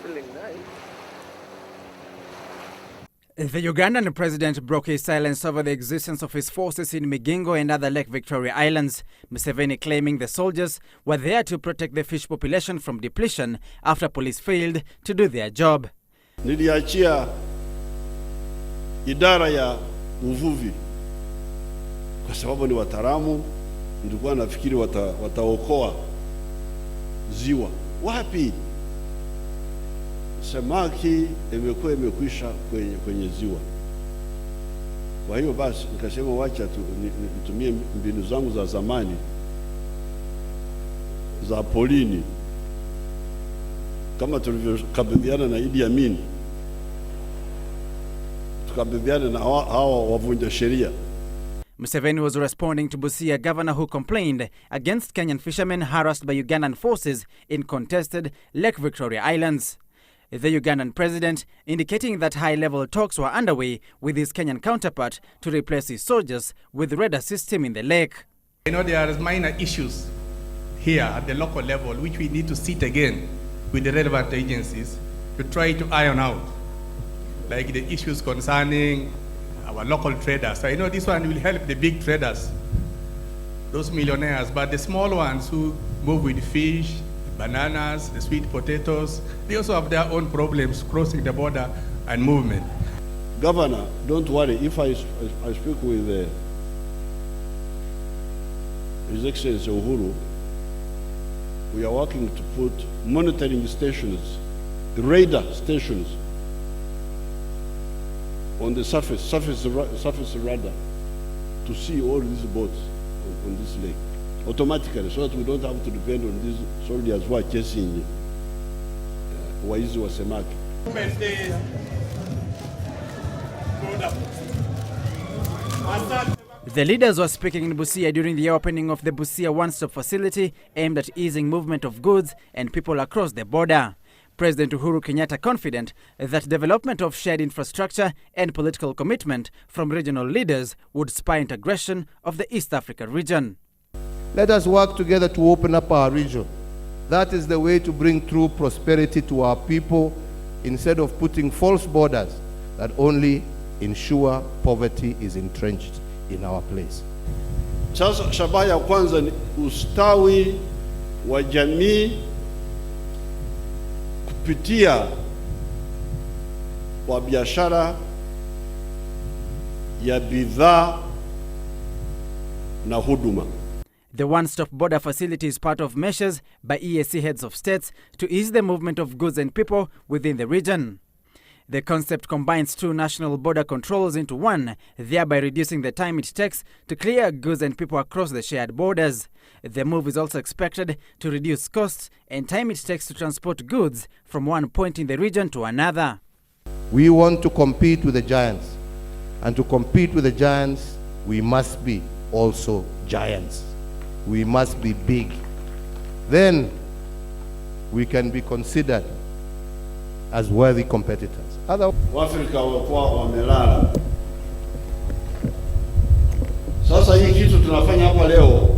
Feeling nice. The Ugandan president broke his silence over the existence of his forces in Migingo and other Lake Victoria Islands, Museveni claiming the soldiers were there to protect the fish population from depletion after police failed to do their job. Niliachia idara ya uvuvi kwa sababu ni wataalamu, nilikuwa nafikiri wataokoa ziwa. Wapi? Samaki imekwisha kwenye ziwa. Kwa hiyo basi nikasema wacha nitumie mbinu zangu za zamani za polini, kama tulivyokabiliana na Idi Amin, tukabiliana na hawa wavunja sheria. Museveni was responding to Busia governor who complained against Kenyan fishermen harassed by Ugandan forces in contested Lake Victoria Islands. The Ugandan president indicating that high-level talks were underway with his Kenyan counterpart to replace his soldiers with radar system in the lake. You know, there are minor issues here at the local level which we need to sit again with the relevant agencies to try to iron out, like the issues concerning our local traders. So I know this one will help the big traders, those millionaires, but the small ones who move with fish, bananas, the sweet potatoes, they also have their own problems crossing the border and movement. Governor, don't worry. If I speak with His Excellency Uhuru, we are working to put monitoring stations, radar stations, on the surface radar, to see all these boats on this lake automatically, so that we don't have to depend on these soldiers who are chasing waizi wa samaki. The leaders were speaking in Busia during the opening of the Busia one-stop facility aimed at easing movement of goods and people across the border. President Uhuru Kenyatta confident that development of shared infrastructure and political commitment from regional leaders would spur integration of the East Africa region. Let us work together to open up our region. That is the way to bring true prosperity to our people, instead of putting false borders that only ensure poverty is entrenched in our place. Sasa shabaha ya kwanza ni ustawi wa jamii kupitia kwa biashara ya bidhaa na huduma. The one-stop border facility is part of measures by EAC heads of states to ease the movement of goods and people within the region. The concept combines two national border controls into one, thereby reducing the time it takes to clear goods and people across the shared borders. The move is also expected to reduce costs and time it takes to transport goods from one point in the region to another. We want to compete with the giants, and to compete with the giants, we must be also giants. We must be big. Then we can be considered as worthy competitors. Waafrika walikuwa wamelala. Sasa hii kitu tunafanya hapa leo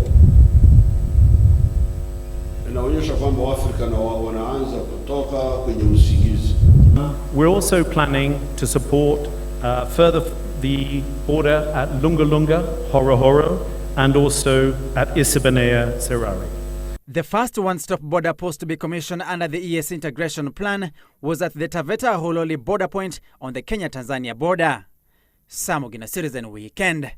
inaonyesha kwamba Waafrika na wanaanza kutoka kwenye usingizi. We're also planning to support further the border at Lunga, Horo, and also at Isibanea, Serari. The first one-stop border post to be commissioned under the EAC integration plan was at the Taveta Hololi border point on the Kenya-Tanzania border. Samugina Citizen Weekend.